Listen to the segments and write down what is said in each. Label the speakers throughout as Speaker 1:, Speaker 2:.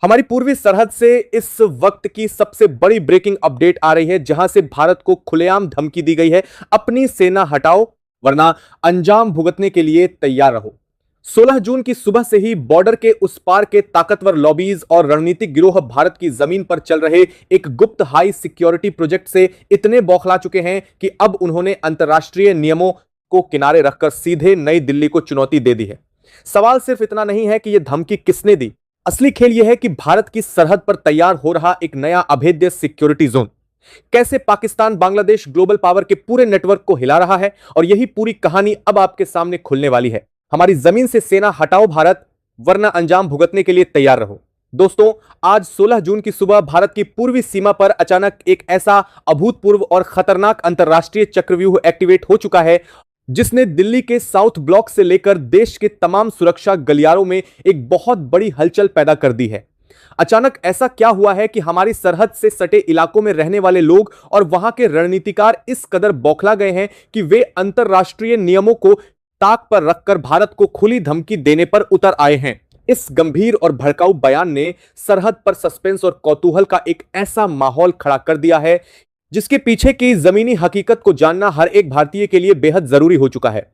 Speaker 1: हमारी पूर्वी सरहद से इस वक्त की सबसे बड़ी ब्रेकिंग अपडेट आ रही है, जहां से भारत को खुलेआम धमकी दी गई है, अपनी सेना हटाओ वरना अंजाम भुगतने के लिए तैयार रहो। 16 जून की सुबह से ही बॉर्डर के उस पार के ताकतवर लॉबीज और रणनीतिक गिरोह भारत की जमीन पर चल रहे एक गुप्त हाई सिक्योरिटी प्रोजेक्ट से इतने बौखला चुके हैं कि अब उन्होंने अंतरराष्ट्रीय नियमों को किनारे रखकर सीधे नई दिल्ली को चुनौती दे दी है। सवाल सिर्फ इतना नहीं है कि यह धमकी किसने दी, असली खेल यह है कि भारत की सरहद पर तैयार हो रहा एक नया अभेद्य सिक्योरिटी जोन कैसे पाकिस्तान बांग्लादेश ग्लोबल पावर के पूरे नेटवर्क को हिला रहा है। और यही पूरी कहानी अब आपके सामने खुलने वाली है। हमारी जमीन से सेना हटाओ भारत, वरना अंजाम भुगतने के लिए तैयार रहो। दोस्तों, आज 16 जून की सुबह भारत की पूर्वी सीमा पर अचानक एक ऐसा अभूतपूर्व और खतरनाक अंतरराष्ट्रीय चक्रव्यूह एक्टिवेट हो चुका है, जिसने दिल्ली के साउथ ब्लॉक से लेकर देश के तमाम सुरक्षा गलियारों में एक बहुत बड़ी हलचल पैदा कर दी है। अचानक ऐसा क्या हुआ है कि हमारी सरहद से सटे इलाकों में रहने वाले लोग और वहां के रणनीतिकार इस कदर बौखला गए हैं कि वे अंतरराष्ट्रीय नियमों को ताक पर रखकर भारत को खुली धमकी देने पर उतर आए हैं। इस गंभीर और भड़काऊ बयान ने सरहद पर सस्पेंस और कौतूहल का एक ऐसा माहौल खड़ा कर दिया है, जिसके पीछे की जमीनी हकीकत को जानना हर एक भारतीय के लिए बेहद जरूरी हो चुका है।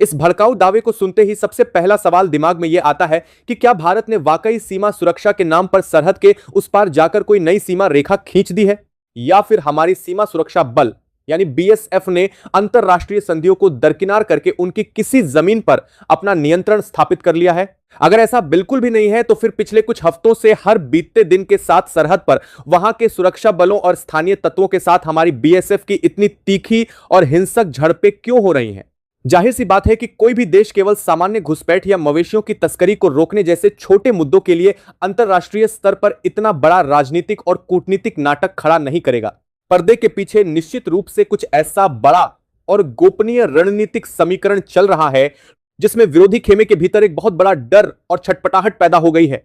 Speaker 1: इस भड़काऊ दावे को सुनते ही सबसे पहला सवाल दिमाग में यह आता है कि क्या भारत ने वाकई सीमा सुरक्षा के नाम पर सरहद के उस पार जाकर कोई नई सीमा रेखा खींच दी है, या फिर हमारी सीमा सुरक्षा बल यानी बीएसएफ ने अंतरराष्ट्रीय संधियों को दरकिनार करके उनकी किसी जमीन पर अपना नियंत्रण स्थापित कर लिया है। अगर ऐसा बिल्कुल भी नहीं है, तो फिर पिछले कुछ हफ्तों से हर बीतते दिन के साथ सरहद पर वहां के सुरक्षा बलों और स्थानीय तत्वों के साथ हमारी बीएसएफ की इतनी तीखी और हिंसक झड़पें क्यों हो रही हैं? जाहिर सी बात है कि कोई भी देश केवल सामान्य घुसपैठ या मवेशियों की तस्करी को रोकने जैसे छोटे मुद्दों के लिए अंतरराष्ट्रीय स्तर पर इतना बड़ा राजनीतिक और कूटनीतिक नाटक खड़ा नहीं करेगा। पर्दे के पीछे निश्चित रूप से कुछ ऐसा बड़ा और गोपनीय रणनीतिक समीकरण चल रहा है, जिसमें विरोधी खेमे के भीतर एक बहुत बड़ा डर और छटपटाहट पैदा हो गई है।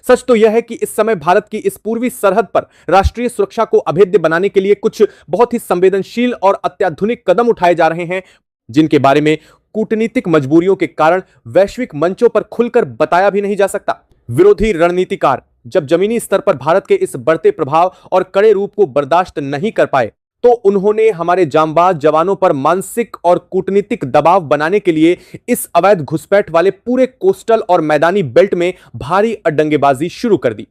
Speaker 1: सच तो यह है कि इस समय भारत की इस पूर्वी सरहद पर राष्ट्रीय सुरक्षा को अभेद्य बनाने के लिए कुछ बहुत ही संवेदनशील और अत्याधुनिक कदम उठाए जा रहे हैं, जिनके बारे में कूटनीतिक मजबूरियों के कारण वैश्विक मंचों पर खुलकर बताया भी नहीं जा सकता। विरोधी रणनीतिकार जब जमीनी स्तर पर भारत के इस बढ़ते प्रभाव और कड़े रूप को बर्दाश्त नहीं कर पाए, तो उन्होंने हमारे जांबाज जवानों पर मानसिक और कूटनीतिक दबाव बनाने के लिए इस अवैध घुसपैठ वाले पूरे कोस्टल और मैदानी बेल्ट में भारी अड्डंगेबाजी शुरू कर दी।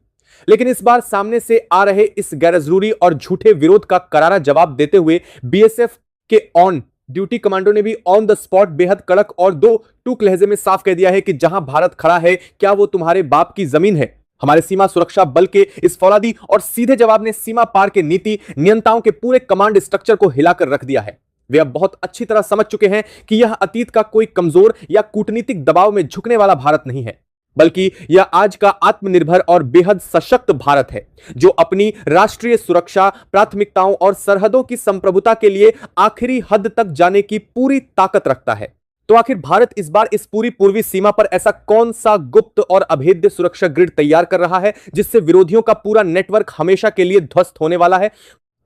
Speaker 1: लेकिन इस बार सामने से आ रहे इस गैरजरूरी और झूठे विरोध का करारा जवाब देते हुए बीएसएफ के ऑन ड्यूटी कमांडो ने भी ऑन द स्पॉट बेहद कड़क और दो टूक लहजे में साफ कह दिया है कि जहां भारत खड़ा है, क्या वो तुम्हारे बाप की जमीन है? हमारे सीमा सुरक्षा बल के इस फौलादी और सीधे जवाब ने सीमा पार के नीति नियंताओं के पूरे कमांड स्ट्रक्चर को हिलाकर रख दिया है। वे अब बहुत अच्छी तरह समझ चुके हैं कि यह अतीत का कोई कमजोर या कूटनीतिक दबाव में झुकने वाला भारत नहीं है, बल्कि यह आज का आत्मनिर्भर और बेहद सशक्त भारत है, जो अपनी राष्ट्रीय सुरक्षा, प्राथमिकताओं और सरहदों की संप्रभुता के लिए आखिरी हद तक जाने की पूरी ताकत रखता है। तो आखिर भारत इस बार इस पूरी पूर्वी सीमा पर ऐसा कौन सा गुप्त और अभेद्य सुरक्षा ग्रिड तैयार कर रहा है, जिससे विरोधियों का पूरा नेटवर्क हमेशा के लिए ध्वस्त होने वाला है?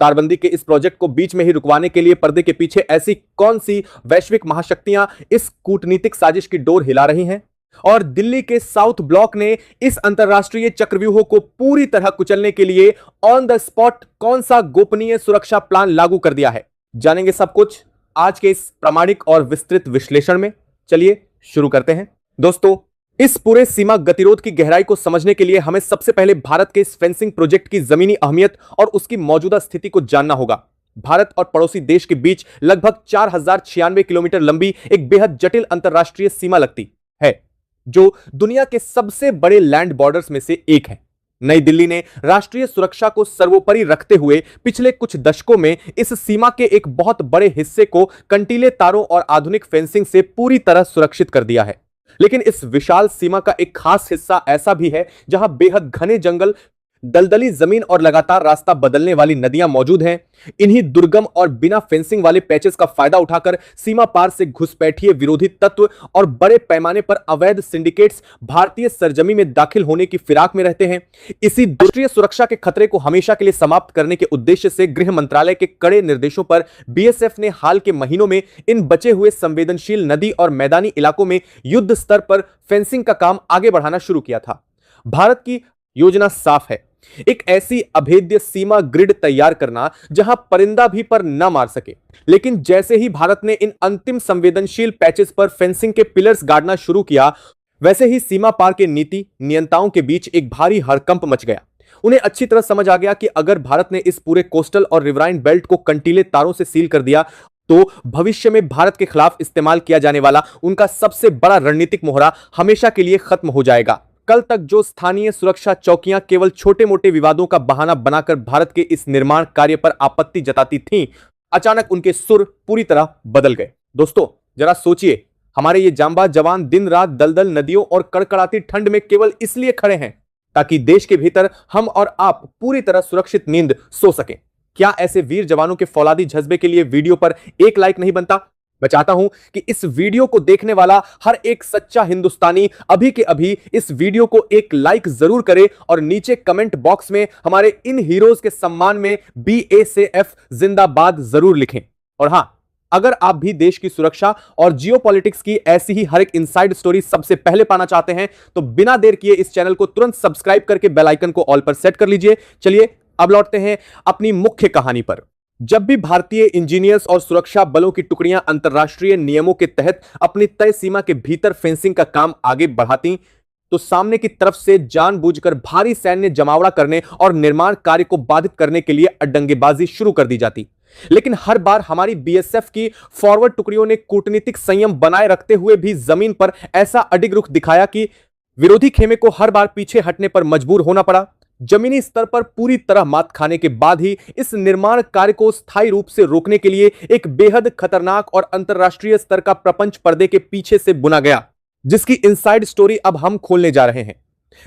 Speaker 1: तारबंदी के इस प्रोजेक्ट को बीच में ही रुकवाने के लिए पर्दे के पीछे ऐसी कौन सी वैश्विक महाशक्तियां इस कूटनीतिक साजिश की डोर हिला रही हैं? और दिल्ली के साउथ ब्लॉक ने इस अंतरराष्ट्रीय चक्रव्यूह को पूरी तरह कुचलने के लिए ऑन द स्पॉट कौन सा गोपनीय सुरक्षा प्लान लागू कर दिया है? जानेंगे सब कुछ आज के इस प्रामाणिक और विस्तृत विश्लेषण में। चलिए शुरू करते हैं। दोस्तों, इस पूरे सीमा गतिरोध की गहराई को समझने के लिए हमें सबसे पहले भारत के इस फेंसिंग प्रोजेक्ट की जमीनी अहमियत और उसकी मौजूदा स्थिति को जानना होगा। भारत और पड़ोसी देश के बीच लगभग 4096 किलोमीटर लंबी एक बेहद जटिल अंतरराष्ट्रीय सीमा लगती है, जो दुनिया के सबसे बड़े लैंड बॉर्डर्स में से एक है। नई दिल्ली ने राष्ट्रीय सुरक्षा को सर्वोपरि रखते हुए पिछले कुछ दशकों में इस सीमा के एक बहुत बड़े हिस्से को कंटीले तारों और आधुनिक फेंसिंग से पूरी तरह सुरक्षित कर दिया है। लेकिन इस विशाल सीमा का एक खास हिस्सा ऐसा भी है जहां बेहद घने जंगल, दलदली जमीन और लगातार रास्ता बदलने वाली नदियां मौजूद हैं। इन्हीं दुर्गम और बिना फेंसिंग वाले पैचेस का फायदा उठाकर सीमा पार से घुसपैठिए विरोधी तत्व और बड़े पैमाने पर अवैध सिंडिकेट्स भारतीय सरजमी में दाखिल होने की फिराक में रहते हैं। इसी राष्ट्रीय सुरक्षा के खतरे को हमेशा के लिए समाप्त करने के उद्देश्य से गृह मंत्रालय के कड़े निर्देशों पर बीएसएफ ने हाल के महीनों में इन बचे हुए संवेदनशील नदी और मैदानी इलाकों में युद्ध स्तर पर फेंसिंग का काम आगे बढ़ाना शुरू किया था। भारत की योजना साफ है, एक ऐसी अभेद्य सीमा ग्रिड तैयार करना जहां परिंदा भी पर न मार सके। लेकिन जैसे ही भारत ने इन अंतिम संवेदनशील पैचेस पर फेंसिंग के पिलर्स गाड़ना शुरू किया, वैसे ही सीमा पार के नीति नियंताओं के बीच एक भारी हड़कंप मच गया। उन्हें अच्छी तरह समझ आ गया कि अगर भारत ने इस पूरे कोस्टल और रिवराइन बेल्ट को कंटीले तारों से सील कर दिया तो भविष्य में भारत के खिलाफ इस्तेमाल किया जाने वाला उनका सबसे बड़ा रणनीतिक मोहरा हमेशा के लिए खत्म हो जाएगा। कल तक जो स्थानीय सुरक्षा चौकियां केवल छोटे मोटे विवादों का बहाना बनाकर भारत के इस निर्माण कार्य पर आपत्ति जताती थीं, अचानक उनके सुर पूरी तरह बदल गए। दोस्तों जरा सोचिए, हमारे ये जांबाज जवान दिन रात दलदल नदियों और कड़कड़ाती ठंड में केवल इसलिए खड़े हैं ताकि देश के भीतर हम और आप पूरी तरह सुरक्षित नींद सो सकें। क्या ऐसे वीर जवानों के फौलादी जज्बे के लिए वीडियो पर एक लाइक नहीं बनता? मैं चाहता हूं कि इस वीडियो को देखने वाला हर एक सच्चा हिंदुस्तानी अभी के अभी इस वीडियो को एक लाइक जरूर करे और नीचे कमेंट बॉक्स में हमारे इन हीरोज के सम्मान में BACF जिंदाबाद जरूर लिखें। और हां, अगर आप भी देश की सुरक्षा और जियोपॉलिटिक्स की ऐसी ही हर एक इनसाइड स्टोरी सबसे पहले पाना चाहते हैं तो बिना देर किए इस चैनल को तुरंत सब्सक्राइब करके बेल आइकन को ऑल पर सेट कर लीजिए। चलिए अब लौटते हैं अपनी मुख्य कहानी पर। जब भी भारतीय इंजीनियर्स और सुरक्षा बलों की टुकड़ियां अंतरराष्ट्रीय नियमों के तहत अपनी तय सीमा के भीतर फेंसिंग का काम आगे बढ़ाती तो सामने की तरफ से जानबूझकर भारी सैन्य जमावड़ा करने और निर्माण कार्य को बाधित करने के लिए अड्डंगेबाजी शुरू कर दी जाती। लेकिन हर बार हमारी BSF की फॉरवर्ड टुकड़ियों ने कूटनीतिक संयम बनाए रखते हुए भी जमीन पर ऐसा अडिग रुख दिखाया कि विरोधी खेमे को हर बार पीछे हटने पर मजबूर होना पड़ा। जमीनी स्तर पर पूरी तरह मात खाने के बाद ही इस निर्माण कार्य को स्थायी रूप से रोकने के लिए एक बेहद खतरनाक और अंतरराष्ट्रीय स्तर का प्रपंच पर्दे के पीछे से बुना गया, जिसकी इनसाइड स्टोरी अब हम खोलने जा रहे हैं।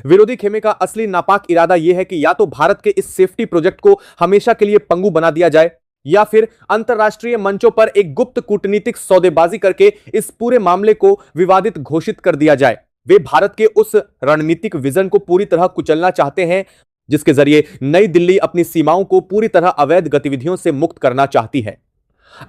Speaker 1: विरोधी खेमे का असली नापाक इरादा यह है कि या तो भारत के इस सेफ्टी प्रोजेक्ट को हमेशा के लिए पंगु बना दिया जाए या फिर अंतरराष्ट्रीय मंचों पर एक गुप्त कूटनीतिक सौदेबाजी करके इस पूरे मामले को विवादित घोषित कर दिया जाए। वे भारत के उस रणनीतिक विजन को पूरी तरह कुचलना चाहते हैं जिसके जरिए नई दिल्ली अपनी सीमाओं को पूरी तरह अवैध गतिविधियों से मुक्त करना चाहती है।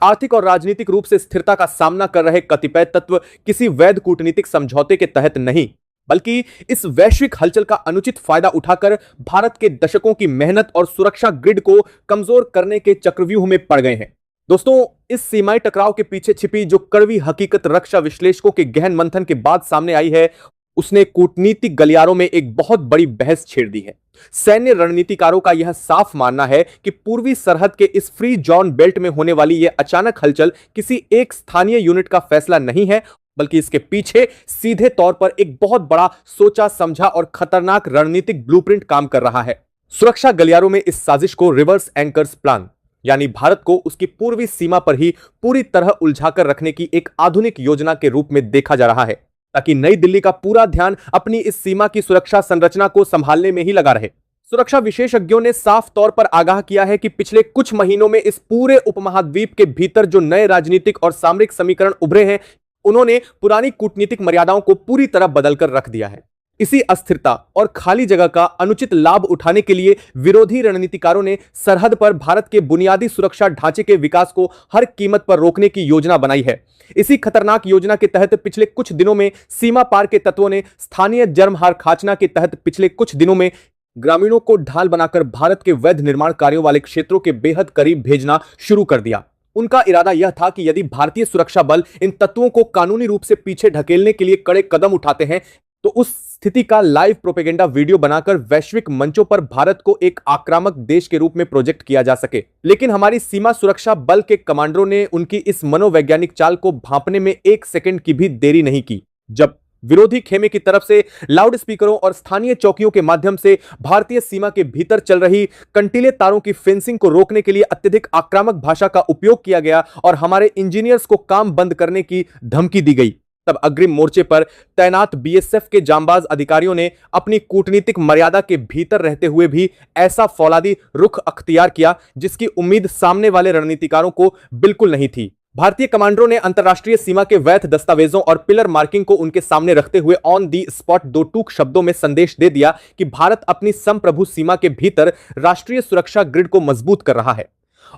Speaker 1: आर्थिक और राजनीतिक रूप से स्थिरता का सामना कर रहे कतिपय तत्व किसी वैध कूटनीतिक समझौते के तहत नहीं, बल्कि इस वैश्विक हलचल का अनुचित फायदा उठाकर भारत के दशकों की मेहनत और सुरक्षा ग्रिड को कमजोर करने के चक्रव्यूह में पड़ गए हैं। दोस्तों, इस सीमाई टकराव के पीछे छिपी जो कड़वी हकीकत रक्षा विश्लेषकों के गहन मंथन के बाद सामने आई है, उसने कूटनीतिक गलियारों में एक बहुत बड़ी बहस छेड़ दी है। सैन्य रणनीतिकारों का यह साफ मानना है कि पूर्वी सरहद के इस फ्री जोन बेल्ट में होने वाली यह अचानक हलचल किसी एक स्थानीय यूनिट का फैसला नहीं है, बल्कि इसके पीछे सीधे तौर पर एक बहुत बड़ा सोचा समझा और खतरनाक रणनीतिक ब्लूप्रिंट काम कर रहा है। सुरक्षा गलियारों में इस साजिश को रिवर्स एंकर्स प्लान, यानी भारत को उसकी पूर्वी सीमा पर ही पूरी तरह उलझाकर रखने की एक आधुनिक योजना के रूप में देखा जा रहा है, ताकि नई दिल्ली का पूरा ध्यान अपनी इस सीमा की सुरक्षा संरचना को संभालने में ही लगा रहे। सुरक्षा विशेषज्ञों ने साफ तौर पर आगाह किया है कि पिछले कुछ महीनों में इस पूरे उपमहाद्वीप के भीतर जो नए राजनीतिक और सामरिक समीकरण उभरे हैं, उन्होंने पुरानी कूटनीतिक मर्यादाओं को पूरी तरह बदलकर रख दिया है। इसी अस्थिरता और खाली जगह का अनुचित लाभ उठाने के लिए विरोधी रणनीतिकारों ने सरहद पर भारत के बुनियादी सुरक्षा ढांचे के विकास को हर कीमत पर रोकने की योजना बनाई है। इसी खतरनाक योजना के तहत पिछले कुछ दिनों में सीमा पार के तत्वों ने स्थानीय जर्महार खाचना के तहत पिछले कुछ दिनों में ग्रामीणों को ढाल बनाकर भारत के वैध निर्माण कार्यों वाले क्षेत्रों के बेहद करीब भेजना शुरू कर दिया। उनका इरादा यह था कि यदि भारतीय सुरक्षा बल इन तत्वों को कानूनी रूप से पीछे ढकेलने के लिए कड़े कदम उठाते हैं तो उस स्थिति का लाइव प्रोपेगेंडा वीडियो बनाकर वैश्विक मंचों पर भारत को एक आक्रामक देश के रूप में प्रोजेक्ट किया जा सके। लेकिन हमारी सीमा सुरक्षा बल के कमांडरों ने उनकी इस मनोवैज्ञानिक चाल को भांपने में एक सेकंड की भी देरी नहीं की। जब विरोधी खेमे की तरफ से लाउड स्पीकरों और स्थानीय चौकियों के माध्यम से भारतीय सीमा के भीतर चल रही कंटीले तारों की फेंसिंग को रोकने के लिए अत्यधिक आक्रामक भाषा का उपयोग किया गया और हमारे इंजीनियर्स को काम बंद करने की धमकी दी गई, तब अग्रिम मोर्चे पर तैनात BSF के जांबाज अधिकारियों ने अपनी कूटनीतिक मर्यादा के भीतर रहते हुए भी ऐसा फौलादी रुख अख्तियार किया जिसकी उम्मीद सामने वाले रणनीतिकारों को बिल्कुल नहीं थी। भारतीय कमांडरों ने अंतरराष्ट्रीय सीमा के वैध दस्तावेजों और पिलर मार्किंग को उनके सामने रखते हुए ऑन दी स्पॉट दो टूक शब्दों में संदेश दे दिया कि भारत अपनी संप्रभु सीमा के भीतर राष्ट्रीय सुरक्षा ग्रिड को मजबूत कर रहा है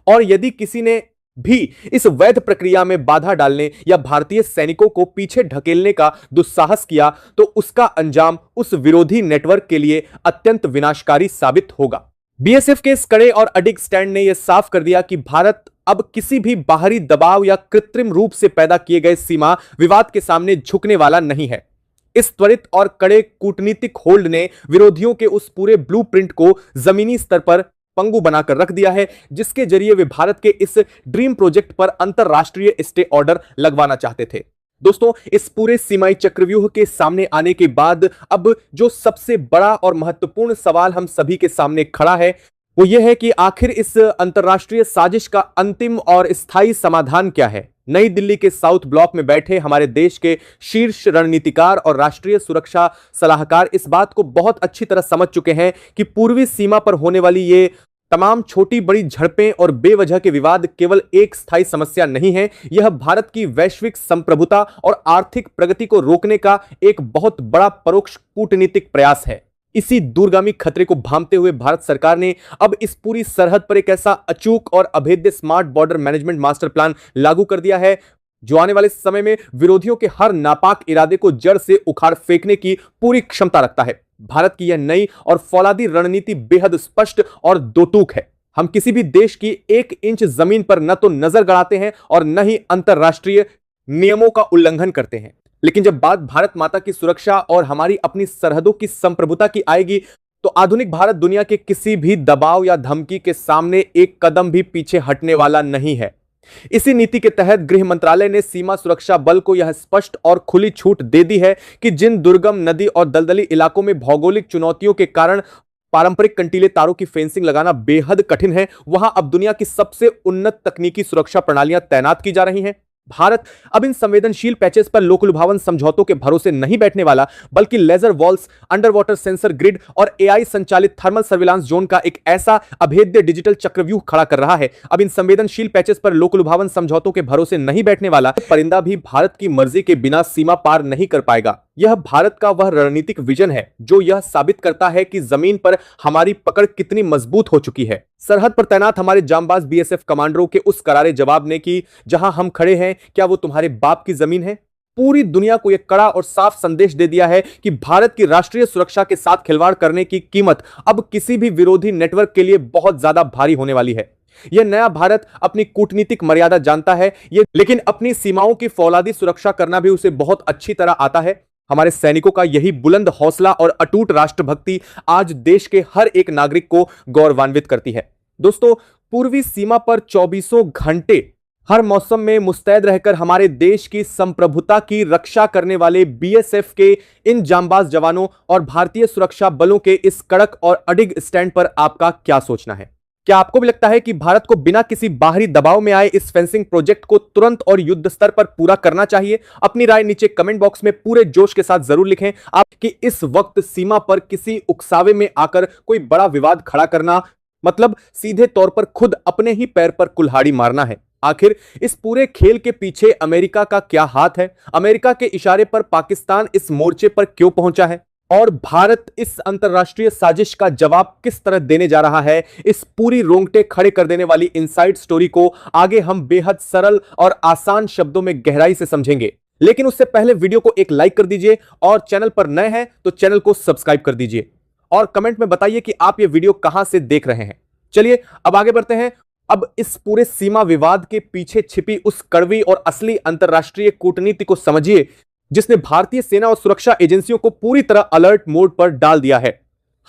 Speaker 1: और यदि किसी ने भी इस वैध प्रक्रिया में बाधा डालने या भारतीय सैनिकों को पीछे ढकेलने का दुस्साहस किया तो उसका अंजाम उस विरोधी नेटवर्क के लिए अत्यंत विनाशकारी साबित होगा। बीएसएफ के इस कड़े और अडिग स्टैंड ने यह साफ कर दिया कि भारत अब किसी भी बाहरी दबाव या कृत्रिम रूप से पैदा किए गए सीमा विवाद के सामने झुकने वाला नहीं है। इस त्वरित और कड़े कूटनीतिक होल्ड ने विरोधियों के उस पूरे ब्लूप्रिंट को जमीनी स्तर पर पंगु बनाकर रख दिया है, जिसके जरिए वे भारत के इस ड्रीम प्रोजेक्ट पर अंतरराष्ट्रीय स्टे ऑर्डर लगवाना चाहते थे। दोस्तों, इस पूरे सीमाई चक्रव्यूह के सामने आने के बाद अब जो सबसे बड़ा और महत्वपूर्ण सवाल हम सभी के सामने खड़ा है वो यह है कि आखिर इस अंतरराष्ट्रीय साजिश का अंतिम और स्थायी समाधान क्या है। नई दिल्ली के साउथ ब्लॉक में बैठे हमारे देश के शीर्ष रणनीतिकार और राष्ट्रीय सुरक्षा सलाहकार इस बात को बहुत अच्छी तरह समझ चुके हैं कि पूर्वी सीमा पर होने वाली ये तमाम छोटी बड़ी झड़पें और बेवजह के विवाद केवल एक स्थायी समस्या नहीं है, यह भारत की वैश्विक संप्रभुता और आर्थिक प्रगति को रोकने का एक बहुत बड़ा परोक्ष कूटनीतिक प्रयास है। इसी दूरगामी खतरे को भांपते हुए भारत सरकार ने अब इस पूरी सरहद पर एक ऐसा अचूक और अभेद्य smart border management master plan लागू कर दिया है जो आने वाले समय में विरोधियों के हर नापाक इरादे को जड़ से उखाड़ फेंकने की पूरी क्षमता रखता है। भारत की यह नई और फौलादी रणनीति बेहद स्पष्ट और दोटूक है। हम किसी भी देश की 1 इंच जमीन पर न तो नजर गड़ाते हैं और न ही अंतरराष्ट्रीय नियमों का उल्लंघन करते हैं, लेकिन जब बात भारत माता की सुरक्षा और हमारी अपनी सरहदों की संप्रभुता की आएगी तो आधुनिक भारत दुनिया के किसी भी दबाव या धमकी के सामने एक कदम भी पीछे हटने वाला नहीं है। इसी नीति के तहत गृह मंत्रालय ने सीमा सुरक्षा बल को यह स्पष्ट और खुली छूट दे दी है कि जिन दुर्गम नदी और दलदली इलाकों में भौगोलिक चुनौतियों के कारण पारंपरिक कंटीले तारों की फेंसिंग लगाना बेहद कठिन है, वहां अब दुनिया की सबसे उन्नत तकनीकी सुरक्षा प्रणालियां तैनात की जा रही हैं। भारत अब इन संवेदनशील पैचेस पर लोकलुभावन समझौतों के भरोसे नहीं बैठने वाला, बल्कि laser walls, under water sensor grid और एआई संचालित थर्मल सर्विलांस जोन का एक ऐसा अभेद्य डिजिटल चक्रव्यूह खड़ा कर रहा है। अब इन संवेदनशील पैचेस पर लोकलुभावन समझौतों के भरोसे नहीं बैठने वाला परिंदा भी भारत की मर्जी के बिना सीमा पार नहीं कर पाएगा। यह भारत का वह रणनीतिक विजन है जो यह साबित करता है कि जमीन पर हमारी पकड़ कितनी मजबूत हो चुकी है। सरहद पर तैनात हमारे जांबाज बीएसएफ कमांडरों के उस करारे जवाब ने कि जहां हम खड़े हैं क्या वो तुम्हारे बाप की जमीन है, पूरी दुनिया को यह कड़ा और साफ संदेश दे दिया है कि भारत की राष्ट्रीय सुरक्षा के साथ खिलवाड़ करने की कीमत अब किसी भी विरोधी नेटवर्क के लिए बहुत ज्यादा भारी होने वाली है। यह नया भारत अपनी कूटनीतिक मर्यादा जानता है, लेकिन अपनी सीमाओं की फौलादी सुरक्षा करना भी उसे बहुत अच्छी तरह आता है। हमारे सैनिकों का यही बुलंद हौसला और अटूट राष्ट्रभक्ति आज देश के हर एक नागरिक को गौरवान्वित करती है। दोस्तों, पूर्वी सीमा पर 24 घंटे हर मौसम में मुस्तैद रहकर हमारे देश की संप्रभुता की रक्षा करने वाले बीएसएफ के इन जांबाज जवानों और भारतीय सुरक्षा बलों के इस कड़क और अडिग स्टैंड पर आपका क्या सोचना है? क्या आपको भी लगता है कि भारत को बिना किसी बाहरी दबाव में आए इस फेंसिंग प्रोजेक्ट को तुरंत और युद्ध स्तर पर पूरा करना चाहिए? अपनी राय नीचे कमेंट बॉक्स में पूरे जोश के साथ जरूर लिखें। आपकी इस वक्त सीमा पर किसी उकसावे में आकर कोई बड़ा विवाद खड़ा करना मतलब सीधे तौर पर खुद अपने ही पैर पर कुल्हाड़ी मारना है। आखिर इस पूरे खेल के पीछे अमेरिका का क्या हाथ है? अमेरिका के इशारे पर पाकिस्तान इस मोर्चे पर क्यों पहुंचा है और भारत इस अंतरराष्ट्रीय साजिश का जवाब किस तरह देने जा रहा है? इस पूरी रोंगटे खड़े कर देने वाली इनसाइड स्टोरी को आगे हम बेहद सरल और आसान शब्दों में गहराई से समझेंगे, लेकिन उससे पहले वीडियो को एक लाइक कर दीजिए और चैनल पर नए हैं तो चैनल को सब्सक्राइब कर दीजिए और कमेंट में बताइए कि आप ये वीडियो कहां से देख रहे हैं। चलिए अब आगे बढ़ते हैं। अब इस पूरे सीमा विवाद के पीछे छिपी उस कड़वी और असली अंतरराष्ट्रीय कूटनीति को समझिए जिसने भारतीय सेना और सुरक्षा एजेंसियों को पूरी तरह अलर्ट मोड पर डाल दिया है।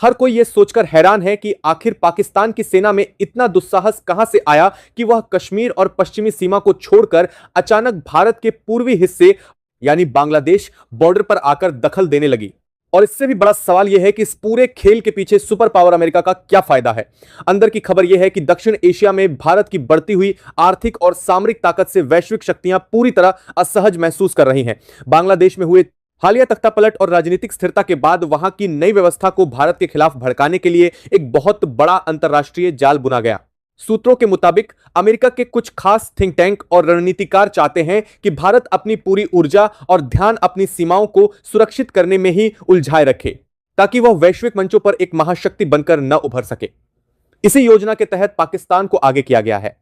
Speaker 1: हर कोई यह सोचकर हैरान है कि आखिर पाकिस्तान की सेना में इतना दुस्साहस कहां से आया कि वह कश्मीर और पश्चिमी सीमा को छोड़कर अचानक भारत के पूर्वी हिस्से यानी बांग्लादेश बॉर्डर पर आकर दखल देने लगी। और इससे भी बड़ा सवाल यह है कि इस पूरे खेल के पीछे सुपर पावर अमेरिका का क्या फायदा है? अंदर की खबर यह है कि दक्षिण एशिया में भारत की बढ़ती हुई आर्थिक और सामरिक ताकत से वैश्विक शक्तियां पूरी तरह असहज महसूस कर रही हैं। बांग्लादेश में हुए हालिया तख्तापलट और राजनीतिक स्थिरता के बाद वहां की नई व्यवस्था को भारत के खिलाफ भड़काने के लिए एक बहुत बड़ा अंतरराष्ट्रीय जाल बुना गया। सूत्रों के मुताबिक अमेरिका के कुछ खास थिंक टैंक और रणनीतिकार चाहते हैं कि भारत अपनी पूरी ऊर्जा और ध्यान अपनी सीमाओं को सुरक्षित करने में ही उलझाए रखे ताकि वह वैश्विक मंचों पर एक महाशक्ति बनकर न उभर सके। इसी योजना के तहत पाकिस्तान को आगे किया गया है।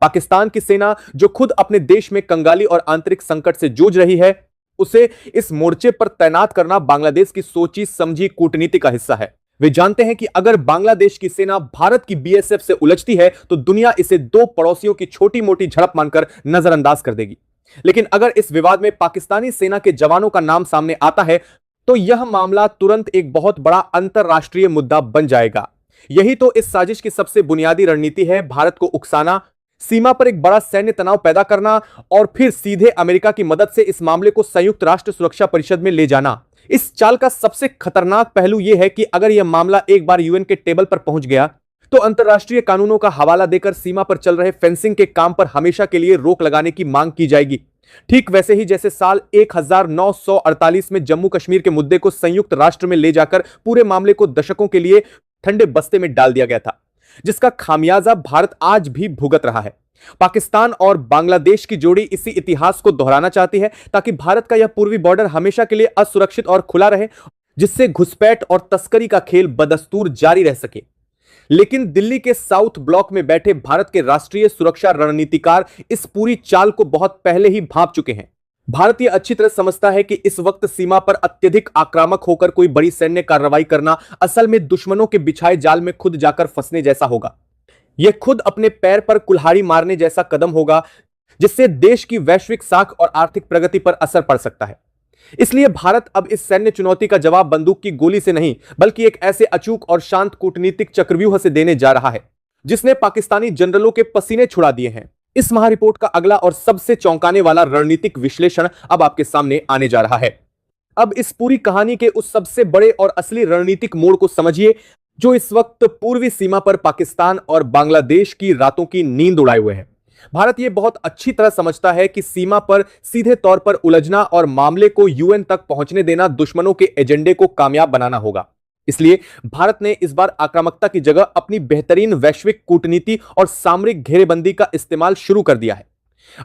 Speaker 1: पाकिस्तान की सेना जो खुद अपने देश में कंगाली और आंतरिक संकट से जूझ रही है, उसे इस मोर्चे पर तैनात करना बांग्लादेश की सोची समझी कूटनीति का हिस्सा है। वे जानते हैं कि अगर बांग्लादेश की सेना भारत की बीएसएफ से उलझती है तो दुनिया इसे दो पड़ोसियों की छोटी मोटी झड़प मानकर नजरअंदाज कर देगी। लेकिन अगर इस विवाद में पाकिस्तानी सेना के जवानों का नाम सामने आता है तो यह मामला तुरंत एक बहुत बड़ा अंतरराष्ट्रीय मुद्दा बन जाएगा। यही तो इस साजिश की सबसे बुनियादी रणनीति है, भारत को उकसाना, सीमा पर एक बड़ा सैन्य तनाव पैदा करना और फिर सीधे अमेरिका की मदद से इस मामले को संयुक्त राष्ट्र सुरक्षा परिषद में ले जाना। इस चाल का सबसे खतरनाक पहलू यह है कि अगर यह मामला एक बार यूएन के टेबल पर पहुंच गया तो अंतरराष्ट्रीय कानूनों का हवाला देकर सीमा पर चल रहे फेंसिंग के काम पर हमेशा के लिए रोक लगाने की मांग की जाएगी। ठीक वैसे ही जैसे साल 1948 में जम्मू कश्मीर के मुद्दे को संयुक्त राष्ट्र में ले जाकर पूरे मामले को दशकों के लिए ठंडे बस्ते में डाल दिया गया था, जिसका खामियाजा भारत आज भी भुगत रहा है। पाकिस्तान और बांग्लादेश की जोड़ी इसी इतिहास को दोहराना चाहती है ताकि भारत का यह पूर्वी बॉर्डर हमेशा के लिए असुरक्षित और खुला रहे, जिससे घुसपैठ और तस्करी का खेल बदस्तूर जारी रह सके। लेकिन दिल्ली के साउथ ब्लॉक में बैठे भारत के राष्ट्रीय सुरक्षा रणनीतिकार इस पूरी चाल को बहुत पहले ही भांप चुके हैं। भारत यह अच्छी तरह समझता है कि इस वक्त सीमा पर अत्यधिक आक्रामक होकर कोई बड़ी सैन्य कार्रवाई करना असल में दुश्मनों के बिछाए जाल में खुद जाकर फंसने जैसा होगा। यह खुद अपने पैर पर कुल्हाड़ी मारने जैसा कदम होगा, जिससे देश की वैश्विक साख और आर्थिक प्रगति पर असर पड़ सकता है। इसलिए भारत अब इस सैन्य चुनौती का जवाब बंदूक की गोली से नहीं बल्कि एक ऐसे अचूक और शांत कूटनीतिक चक्रव्यूह से देने जा रहा है जिसने पाकिस्तानी जनरलों के पसीने छुड़ा दिए हैं। इस महारिपोर्ट का अगला और सबसे चौंकाने वाला रणनीतिक विश्लेषण अब आपके सामने आने जा रहा है। अब इस पूरी कहानी के उस सबसे बड़े और असली रणनीतिक मोड़ को समझिए जो इस वक्त पूर्वी सीमा पर पाकिस्तान और बांग्लादेश की रातों की नींद उड़ाए हुए है। भारत यह बहुत अच्छी तरह समझता है कि सीमा पर सीधे तौर पर उलझना और मामले को यूएन तक पहुंचने देना दुश्मनों के एजेंडे को कामयाब बनाना होगा। इसलिए भारत ने इस बार आक्रामकता की जगह अपनी बेहतरीन वैश्विक कूटनीति और सामरिक घेरेबंदी का इस्तेमाल शुरू कर दिया है।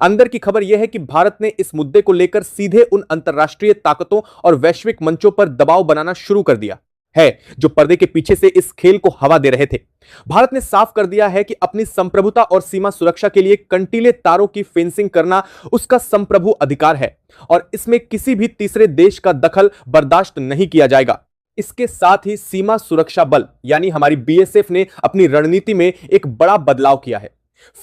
Speaker 1: अंदर की खबर यह है कि भारत ने इस मुद्दे को लेकर सीधे उन अंतरराष्ट्रीय ताकतों और वैश्विक मंचों पर दबाव बनाना शुरू कर दिया है जो पर्दे के पीछे से इस खेल को हवा दे रहे थे। भारत ने साफ कर दिया है कि अपनी संप्रभुता और सीमा सुरक्षा के लिए कंटीले तारों की फेंसिंग करना उसका संप्रभु अधिकार है और इसमें किसी भी तीसरे देश का दखल बर्दाश्त नहीं किया जाएगा। इसके साथ ही सीमा सुरक्षा बल यानी हमारी बीएसएफ ने अपनी रणनीति में एक बड़ा बदलाव किया है।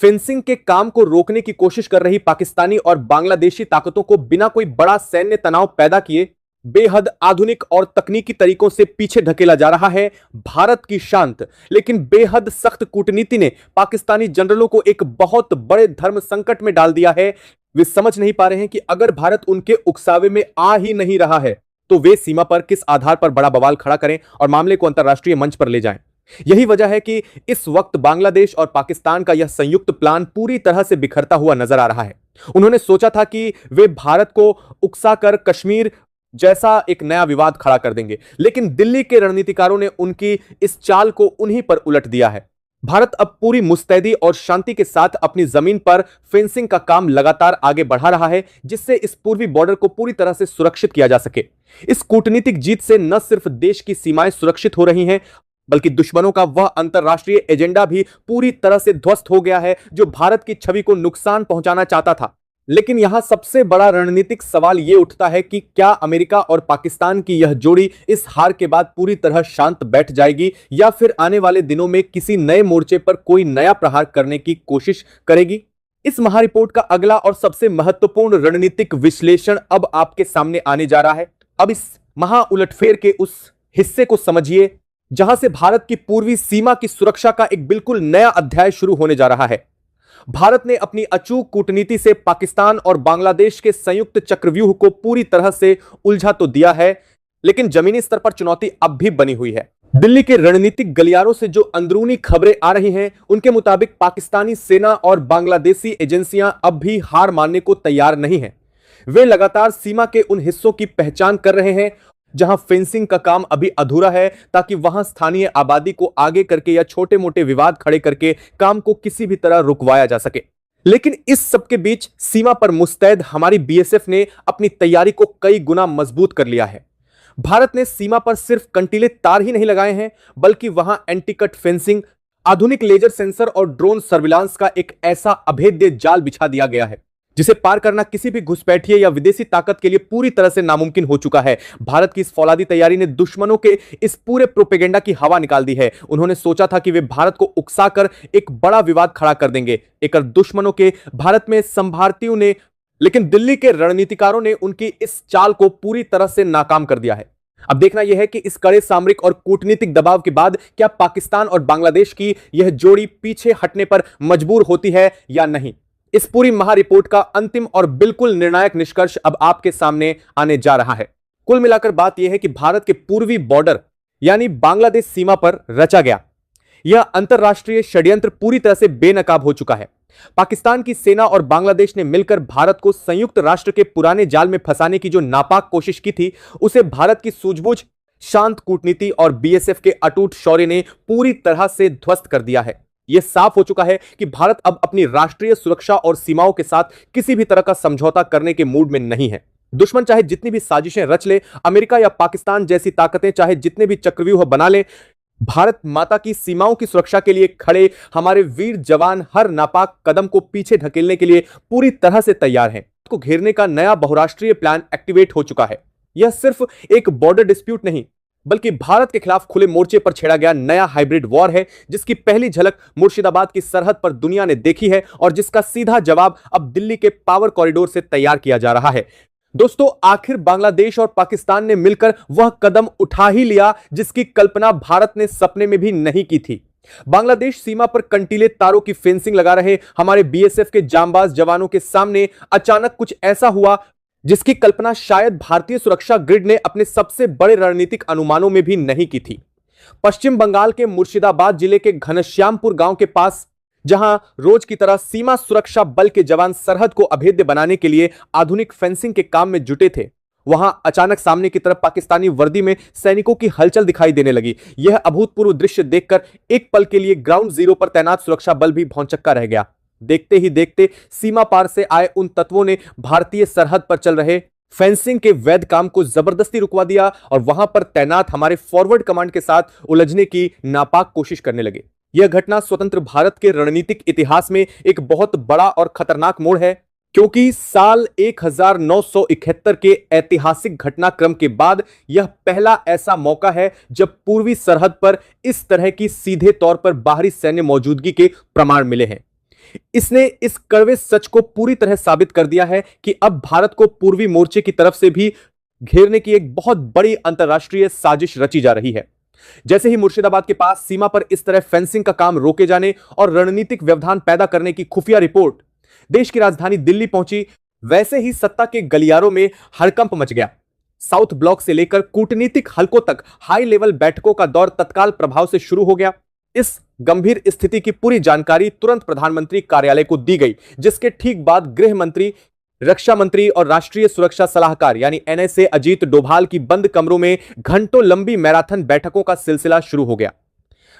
Speaker 1: फेंसिंग के काम को रोकने की कोशिश कर रही पाकिस्तानी और बांग्लादेशी ताकतों को बिना कोई बड़ा सैन्य तनाव पैदा किए बेहद आधुनिक और तकनीकी तरीकों से पीछे ढकेला जा रहा है। भारत की शांत लेकिन बेहद सख्त कूटनीति ने पाकिस्तानी जनरलों को एक बहुत बड़े धर्म संकट में डाल दिया है। वे समझ नहीं पा रहे हैं कि अगर भारत उनके उकसावे में आ ही नहीं रहा है तो वे सीमा पर किस आधार पर बड़ा बवाल खड़ा करें और मामले को अंतरराष्ट्रीय मंच पर ले जाएं। यही वजह है कि इस वक्त बांग्लादेश और पाकिस्तान का यह संयुक्त प्लान पूरी तरह से बिखरता हुआ नजर आ रहा है। उन्होंने सोचा था कि वे भारत को उकसाकर कश्मीर जैसा एक नया विवाद खड़ा कर देंगे, लेकिन दिल्ली के रणनीतिकारों ने उनकी इस चाल को उन्हीं पर उलट दिया है। भारत अब पूरी मुस्तैदी और शांति के साथ अपनी जमीन पर फेंसिंग का काम लगातार आगे बढ़ा रहा है, जिससे इस पूर्वी बॉर्डर को पूरी तरह से सुरक्षित किया जा सके। इस कूटनीतिक जीत से न सिर्फ देश की सीमाएं सुरक्षित हो रही हैं, बल्कि दुश्मनों का वह अंतरराष्ट्रीय एजेंडा भी पूरी तरह से ध्वस्त हो गया है जो भारत की छवि को नुकसान पहुंचाना चाहता था। लेकिन यहां सबसे बड़ा रणनीतिक सवाल यह उठता है कि क्या अमेरिका और पाकिस्तान की यह जोड़ी इस हार के बाद पूरी तरह शांत बैठ जाएगी या फिर आने वाले दिनों में किसी नए मोर्चे पर कोई नया प्रहार करने की कोशिश करेगी। इस महारिपोर्ट का अगला और सबसे महत्वपूर्ण रणनीतिक विश्लेषण अब आपके सामने आने जा रहा है। अब इस महाउलटफेर के उस हिस्से को समझिए जहां से भारत की पूर्वी सीमा की सुरक्षा का एक बिल्कुल नया अध्याय शुरू होने जा रहा है। भारत ने अपनी अचूक कूटनीति से पाकिस्तान और बांग्लादेश के संयुक्त चक्रव्यूह को पूरी तरह से उलझा तो दिया है, लेकिन जमीनी स्तर पर चुनौती अब भी बनी हुई है। दिल्ली के रणनीतिक गलियारों से जो अंदरूनी खबरें आ रही हैं, उनके मुताबिक पाकिस्तानी सेना और बांग्लादेशी एजेंसियां अब भी हार मानने को तैयार नहीं हैं। वे लगातार सीमा के उन हिस्सों की पहचान कर रहे हैं जहां फेंसिंग का काम अभी अधूरा है, ताकि वहां स्थानीय आबादी को आगे करके या छोटे मोटे विवाद खड़े करके काम को किसी भी तरह रुकवाया जा सके। लेकिन इस सबके बीच सीमा पर मुस्तैद हमारी बीएसएफ ने अपनी तैयारी को कई गुना मजबूत कर लिया है। भारत ने सीमा पर सिर्फ कंटीले तार ही नहीं लगाए हैं, बल्कि वहां एंटी कट फेंसिंग, आधुनिक लेजर सेंसर और ड्रोन सर्विलांस का एक ऐसा अभेद्य जाल बिछा दिया गया है जिसे पार करना किसी भी घुसपैठिए या विदेशी ताकत के लिए पूरी तरह से नामुमकिन हो चुका है। भारत की इस फौलादी तैयारी ने दुश्मनों के इस पूरे प्रोपेगेंडा की हवा निकाल दी है। उन्होंने सोचा था कि वे भारत को उकसाकर एक बड़ा विवाद खड़ा कर देंगे। एक दुश्मनों के भारत में संभारतियों ने, लेकिन दिल्ली के रणनीतिकारों ने उनकी इस चाल को पूरी तरह से नाकाम कर दिया है। अब देखना यह है कि इस कड़े सामरिक और कूटनीतिक दबाव के बाद क्या पाकिस्तान और बांग्लादेश की यह जोड़ी पीछे हटने पर मजबूर होती है या नहीं। इस पूरी महारिपोर्ट का अंतिम और बिल्कुल निर्णायक निष्कर्ष अब आपके सामने आने जा रहा है। कुल मिलाकर बात यह है कि भारत के पूर्वी बॉर्डर यानी बांग्लादेश सीमा पर रचा गया यह अंतरराष्ट्रीय षड्यंत्र पूरी तरह से बेनकाब हो चुका है। पाकिस्तान की सेना और बांग्लादेश ने मिलकर भारत को संयुक्त राष्ट्र के पुराने जाल में फंसाने की जो नापाक कोशिश की थी, उसे भारत की सूझबूझ, शांत कूटनीति और बीएसएफ के अटूट शौर्य ने पूरी तरह से ध्वस्त कर दिया है। यह साफ हो चुका है कि भारत अब अपनी राष्ट्रीय सुरक्षा और सीमाओं के साथ किसी भी तरह का समझौता करने के मूड में नहीं है। दुश्मन चाहे जितनी भी साजिशें रच ले, अमेरिका या पाकिस्तान जैसी ताकतें चाहे जितने भी चक्रव्यूह बना ले, भारत माता की सीमाओं की सुरक्षा के लिए खड़े हमारे वीर जवान हर नापाक कदम को पीछे ढकेलने के लिए पूरी तरह से तैयार हैं। को घेरने का नया बहुराष्ट्रीय प्लान एक्टिवेट हो चुका है। यह सिर्फ एक बॉर्डर डिस्प्यूट नहीं, बल्कि भारत के खिलाफ खुले मोर्चे पर छेड़ा गया नया हाइब्रिड वॉर है, जिसकी पहली झलक मुर्शिदाबाद की सरहद पर दुनिया ने देखी है और जिसका सीधा जवाब अब दिल्ली के पावर कॉरिडोर से तैयार किया जा रहा है। दोस्तों, आखिर बांग्लादेश और पाकिस्तान ने मिलकर वह कदम उठा ही लिया जिसकी कल्पना भारत ने सपने में भी नहीं की थी। बांग्लादेश सीमा पर कंटीले तारों की फेंसिंग लगा रहे हमारे बीएसएफ के जांबाज जवानों के सामने अचानक कुछ ऐसा हुआ जिसकी कल्पना शायद भारतीय सुरक्षा ग्रिड ने अपने सबसे बड़े रणनीतिक अनुमानों में भी नहीं की थी। पश्चिम बंगाल के मुर्शिदाबाद जिले के घनश्यामपुर गांव के पास, जहां रोज की तरह सीमा सुरक्षा बल के जवान सरहद को अभेद्य बनाने के लिए आधुनिक फेंसिंग के काम में जुटे थे, वहां अचानक सामने की तरफ पाकिस्तानी वर्दी में सैनिकों की हलचल दिखाई देने लगी। यह अभूतपूर्व दृश्य देखकर एक पल के लिए ग्राउंड जीरो पर तैनात सुरक्षा बल भी भौंचक्का रह गया। देखते ही देखते सीमा पार से आए उन तत्वों ने भारतीय सरहद पर चल रहे फेंसिंग के वैध काम को जबरदस्ती रुकवा दिया और वहां पर तैनात हमारे फॉरवर्ड कमांड के साथ उलझने की नापाक कोशिश करने लगे। यह घटना स्वतंत्र भारत के रणनीतिक इतिहास में एक बहुत बड़ा और खतरनाक मोड़ है, क्योंकि साल 1971 के ऐतिहासिक घटनाक्रम के बाद यह पहला ऐसा मौका है जब पूर्वी सरहद पर इस तरह की सीधे तौर पर बाहरी सैन्य मौजूदगी के प्रमाण मिले हैं। इसने इस कड़वे सच को पूरी तरह साबित कर दिया है कि अब भारत को पूर्वी मोर्चे की तरफ से भी घेरने की एक बहुत बड़ी अंतरराष्ट्रीय साजिश रची जा रही है। जैसे ही मुर्शिदाबाद के पास सीमा पर इस तरह फेंसिंग का काम रोके जाने और रणनीतिक व्यवधान पैदा करने की खुफिया रिपोर्ट देश की राजधानी दिल्ली पहुंची, वैसे ही सत्ता के गलियारों में हड़कंप मच गया। साउथ ब्लॉक से लेकर कूटनीतिक हलकों तक हाई लेवल बैठकों का दौर तत्काल प्रभाव से शुरू हो गया। इस गंभीर स्थिति की पूरी जानकारी तुरंत प्रधानमंत्री कार्यालय को दी गई, जिसके ठीक बाद गृह मंत्री, रक्षा मंत्री और राष्ट्रीय सुरक्षा सलाहकार यानी एनएसए अजीत डोभाल की बंद कमरों में घंटों लंबी मैराथन बैठकों का सिलसिला शुरू हो गया।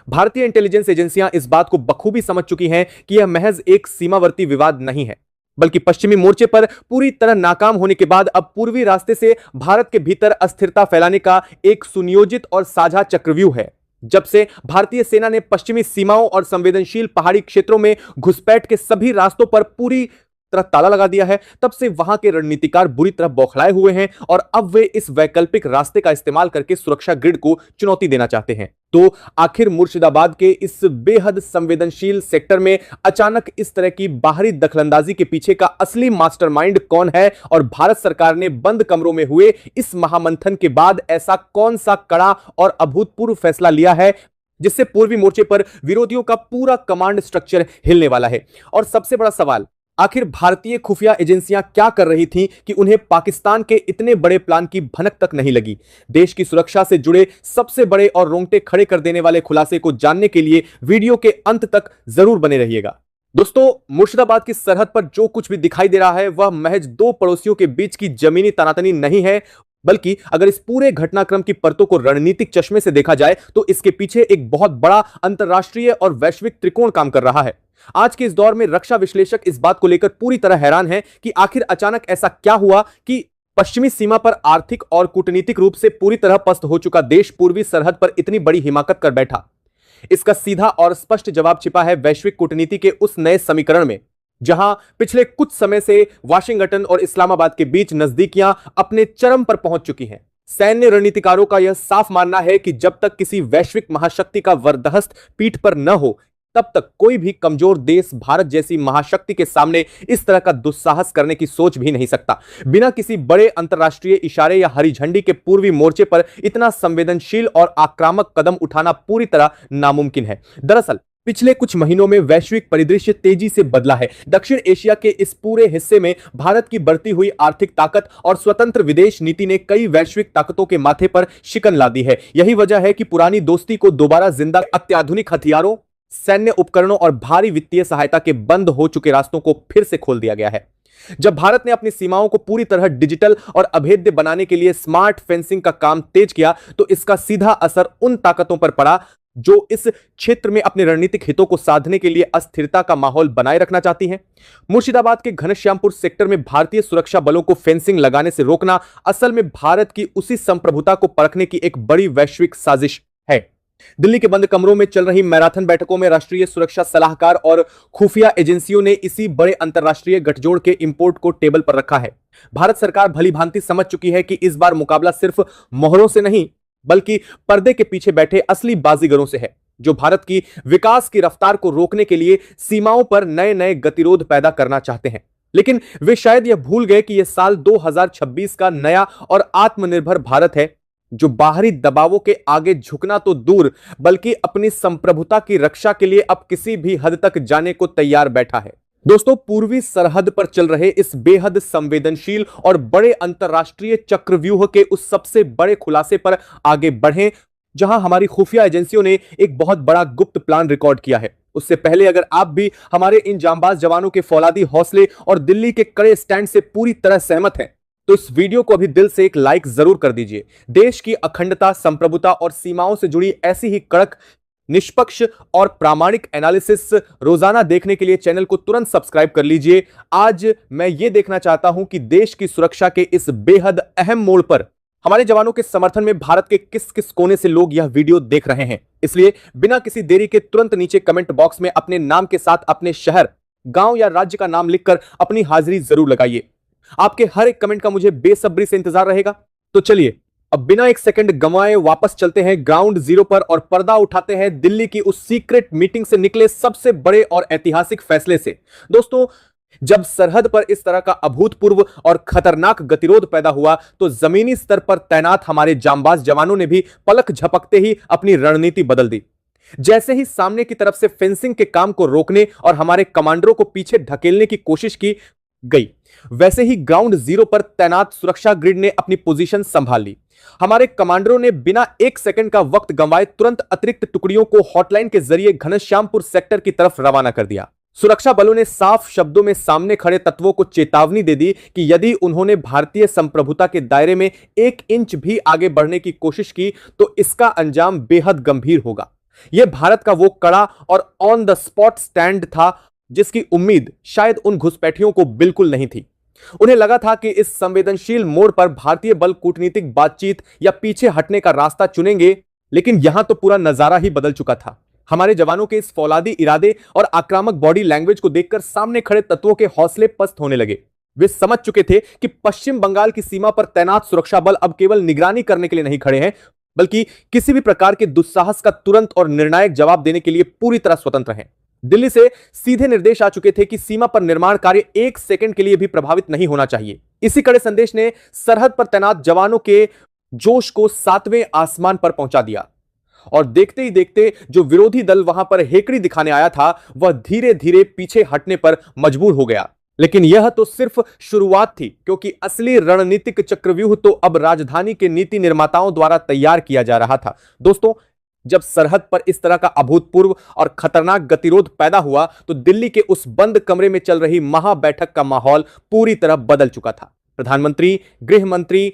Speaker 1: भारतीय इंटेलिजेंस एजेंसियां इस बात को बखूबी समझ चुकी हैं कि यह महज एक सीमावर्ती विवाद नहीं है, बल्कि पश्चिमी मोर्चे पर पूरी तरह नाकाम होने के बाद अब पूर्वी रास्ते से भारत के भीतर अस्थिरता फैलाने का एक सुनियोजित और साझा चक्रव्यूह है। जब से भारतीय सेना ने पश्चिमी सीमाओं और संवेदनशील पहाड़ी क्षेत्रों में घुसपैठ के सभी रास्तों पर पूरी तरह ताला लगा दिया है, तब से वहां के रणनीतिकार बुरी तरह बौखलाए हुए हैं और अब वे इस वैकल्पिक रास्ते का इस्तेमाल करके सुरक्षा ग्रिड को चुनौती देना चाहते हैं। तो आखिर मुर्शिदाबाद के इस बेहद संवेदनशील सेक्टर में अचानक इस तरह की बाहरी दखलंदाजी के पीछे का असली मास्टरमाइंड कौन है और भारत सरकार ने बंद कमरों में हुए इस महामंथन के बाद ऐसा कौन सा कड़ा और अभूतपूर्व फैसला लिया है जिससे पूर्वी मोर्चे पर विरोधियों का पूरा कमांड स्ट्रक्चर हिलने वाला है। और सबसे बड़ा सवाल, आखिर भारतीय खुफिया एजेंसियां क्या कर रही थीं कि उन्हें पाकिस्तान के इतने बड़े प्लान की भनक तक नहीं लगी। देश की सुरक्षा से जुड़े सबसे बड़े और रोंगटे खड़े कर देने वाले खुलासे को जानने के लिए वीडियो के अंत तक जरूर बने रहिएगा। दोस्तों, मुर्शिदाबाद की सरहद पर जो कुछ भी दिखाई दे रहा है वह महज दो पड़ोसियों के बीच की जमीनी तनातनी नहीं है, बल्कि अगर इस पूरे घटनाक्रम की परतों को रणनीतिक चश्मे से देखा जाए तो इसके पीछे एक बहुत बड़ा अंतरराष्ट्रीय और वैश्विक त्रिकोण काम कर रहा है। आज के इस दौर में रक्षा विश्लेषक इस बात को लेकर पूरी तरह हैरान हैं कि आखिर अचानक ऐसा क्या हुआ कि पश्चिमी सीमा पर आर्थिक और कूटनीतिक रूप से पूरी तरह पस्त हो चुका देश पूर्वी सरहद पर इतनी बड़ी हिमाकत कर बैठा। इसका सीधा और स्पष्ट जवाब छिपा है वैश्विक कूटनीति के उस नए समीकरण में, जहां पिछले कुछ समय से वाशिंगटन और इस्लामाबाद के बीच नजदीकियां अपने चरम पर पहुंच चुकी हैं। सैन्य रणनीतिकारों का यह साफ मानना है कि जब तक किसी वैश्विक महाशक्ति का वरदहस्त पीठ पर न हो, तब तक कोई भी कमजोर देश भारत जैसी महाशक्ति के सामने इस तरह का दुस्साहस करने की सोच भी नहीं सकता। बिना किसी बड़े अंतर्राष्ट्रीय इशारे या हरी झंडी के पूर्वी मोर्चे पर इतना संवेदनशील और आक्रामक कदम उठाना पूरी तरह नामुमकिन है। दरअसल पिछले कुछ महीनों में वैश्विक परिदृश्य तेजी से बदला है। दक्षिण एशिया के इस पूरे हिस्से में भारत की बढ़ती हुई आर्थिक ताकत और स्वतंत्र विदेश नीति ने कई वैश्विक ताकतों के माथे पर शिकन ला दी है। यही वजह है कि पुरानी दोस्ती को दोबारा जिंदा, अत्याधुनिक हथियारों, सैन्य उपकरणों और भारी वित्तीय सहायता के बंद हो चुके रास्तों को फिर से खोल दिया गया है। जब भारत ने अपनी सीमाओं को पूरी तरह डिजिटल और अभेद्य बनाने के लिए स्मार्ट फेंसिंग का काम तेज किया, तो इसका सीधा असर उन ताकतों पर पड़ा जो इस क्षेत्र में अपने रणनीतिक हितों को साधने के लिए अस्थिरता का माहौल बनाए रखना चाहती हैं। मुर्शिदाबाद के घनश्यामपुर सेक्टर में भारतीय सुरक्षा बलों को फेंसिंग लगाने से रोकना असल में भारत की उसी संप्रभुता को परखने की एक बड़ी वैश्विक साजिश है। दिल्ली के बंद कमरों में चल रही मैराथन बैठकों में राष्ट्रीय सुरक्षा सलाहकार और खुफिया एजेंसियों ने इसी बड़े अंतर्राष्ट्रीय गठजोड़ के इंपोर्ट को टेबल पर रखा है। भारत सरकार भली भांति समझ चुकी है कि इस बार मुकाबला सिर्फ मोहरों से नहीं, बल्कि पर्दे के पीछे बैठे असली बाजीगरों से है, जो भारत की विकास की रफ्तार को रोकने के लिए सीमाओं पर नए नए गतिरोध पैदा करना चाहते हैं। लेकिन वे शायद यह भूल गए कि यह साल 2026 का नया और आत्मनिर्भर भारत है, जो बाहरी दबावों के आगे झुकना तो दूर, बल्कि अपनी संप्रभुता की रक्षा के लिए अब किसी भी हद तक जाने को तैयार बैठा है। दोस्तों, पूर्वी सरहद पर चल रहे इस बेहद संवेदनशील और बड़े अंतर्राष्ट्रीय चक्रव्यूह के उस सबसे बड़े खुलासे पर आगे बढ़ें, जहां हमारी खुफिया एजेंसियों ने एक बहुत बड़ा गुप्त प्लान रिकॉर्ड किया है। उससे पहले अगर आप भी हमारे इन जांबाज जवानों के फौलादी हौसले और दिल्ली के कड़े स्टैंड से पूरी तरह सहमत हैं, तो इस वीडियो को अभी दिल से एक लाइक जरूर कर दीजिए। देश की अखंडता, संप्रभुता और सीमाओं से जुड़ी ऐसी ही कड़क, निष्पक्ष और प्रामाणिक एनालिसिस रोजाना देखने के लिए चैनल को तुरंत सब्सक्राइब कर लीजिए। आज मैं ये देखना चाहता हूं कि देश की सुरक्षा के इस बेहद अहम मोड़ पर हमारे जवानों के समर्थन में भारत के किस किस कोने से लोग यह वीडियो देख रहे हैं। इसलिए बिना किसी देरी के तुरंत नीचे कमेंट बॉक्स में अपने नाम के साथ अपने शहर, गांव या राज्य का नाम लिखकर अपनी हाजिरी जरूर लगाइए। आपके हर एक कमेंट का मुझे बेसब्री से इंतजार रहेगा। तो चलिए अब बिना एक सेकंड गंवाए वापस चलते हैं ग्राउंड जीरो पर और पर्दा उठाते हैं दिल्ली की उस सीक्रेट मीटिंग से निकले सबसे बड़े और ऐतिहासिक फैसले से। दोस्तों, जब सरहद पर इस तरह का अभूतपूर्व और खतरनाक गतिरोध पैदा हुआ, तो जमीनी स्तर पर तैनात हमारे जांबाज जवानों ने भी पलक झपकते ही अपनी रणनीति बदल दी। जैसे ही सामने की तरफ से फेंसिंग के काम को रोकने और हमारे कमांडरों को पीछे ढकेलने की कोशिश की गई, वैसे ही ग्राउंड जीरो पर तैनात सुरक्षा ग्रिड ने अपनी पोजीशन संभाल ली। हमारे कमांडरों ने बिना एक सेकंड का वक्त गंवाए तुरंत अतिरिक्त टुकड़ियों को हॉटलाइन के जरिए घनश्यामपुर सेक्टर की तरफ रवाना कर दिया। सुरक्षा बलों ने साफ शब्दों में सामने खड़े तत्वों को चेतावनी दे दी कि यदि उन्होंने भारतीय संप्रभुता के दायरे में 1 इंच भी आगे बढ़ने की कोशिश की, तो इसका अंजाम बेहद गंभीर होगा। यह भारत का वो कड़ा और ऑन द स्पॉट स्टैंड था जिसकी उम्मीद शायद उन घुसपैठियों को बिल्कुल नहीं थी। उन्हें लगा था कि इस संवेदनशील मोड़ पर भारतीय बल कूटनीतिक बातचीत या पीछे हटने का रास्ता चुनेंगे, लेकिन यहां तो पूरा नजारा ही बदल चुका था। हमारे जवानों के इस फौलादी इरादे और आक्रामक बॉडी लैंग्वेज को देखकर सामने खड़े तत्वों के हौसले पस्त होने लगे। वे समझ चुके थे कि पश्चिम बंगाल की सीमा पर तैनात सुरक्षा बल अब केवल निगरानी करने के लिए नहीं खड़े हैं, बल्कि किसी भी प्रकार के दुस्साहस का तुरंत और निर्णायक जवाब देने के लिए पूरी तरह स्वतंत्र हैं। दिल्ली से सीधे निर्देश आ चुके थे कि सीमा पर निर्माण कार्य 1 सेकंड के लिए भी प्रभावित नहीं होना चाहिए। इसी कड़े संदेश ने सरहद पर तैनात जवानों के जोश को 7वें आसमान पर पहुंचा दिया, और देखते ही देखते जो विरोधी दल वहां पर हेकड़ी दिखाने आया था, वह धीरे धीरे पीछे हटने पर मजबूर हो गया। लेकिन यह तो सिर्फ शुरुआत थी, क्योंकि असली रणनीतिक चक्रव्यूह तो अब राजधानी के नीति निर्माताओं द्वारा तैयार किया जा रहा था। दोस्तों, जब सरहद पर इस तरह का अभूतपूर्व और खतरनाक गतिरोध पैदा हुआ, तो दिल्ली के उस बंद कमरे में चल रही महा बैठक का माहौल पूरी तरह बदल चुका था। प्रधानमंत्री, गृह मंत्री,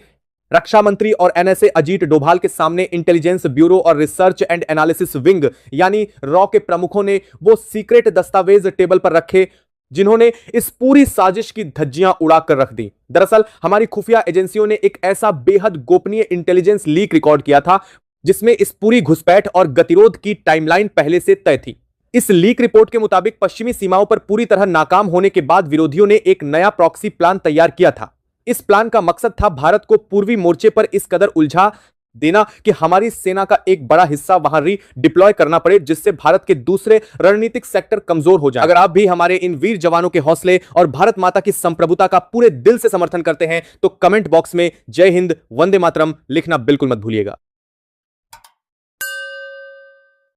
Speaker 1: रक्षा मंत्री और एनएसए अजीत डोभाल के सामने इंटेलिजेंस ब्यूरो और रिसर्च एंड एनालिसिस विंग यानी रॉ के प्रमुखों ने वो सीक्रेट दस्तावेज टेबल पर रखे जिन्होंने इस पूरी साजिश की धज्जियां उड़ाकर रख दी। दरअसल हमारी खुफिया एजेंसियों ने एक ऐसा बेहद गोपनीय इंटेलिजेंस लीक रिकॉर्ड किया था जिसमें इस पूरी घुसपैठ और गतिरोध की टाइमलाइन पहले से तय थी। इस लीक रिपोर्ट के मुताबिक पश्चिमी सीमाओं पर पूरी तरह नाकाम होने के बाद विरोधियों ने एक नया प्रॉक्सी प्लान तैयार किया था। इस प्लान का मकसद था भारत को पूर्वी मोर्चे पर इस कदर उलझा देना कि हमारी सेना का एक बड़ा हिस्सा वहां डिप्लॉय करना पड़े, जिससे भारत के दूसरे रणनीतिक सेक्टर कमजोर हो जाए। अगर आप भी हमारे इन वीर जवानों के हौसले और भारत माता की संप्रभुता का पूरे दिल से समर्थन करते हैं तो कमेंट बॉक्स में जय हिंद, वंदे मातरम लिखना बिल्कुल मत भूलिएगा।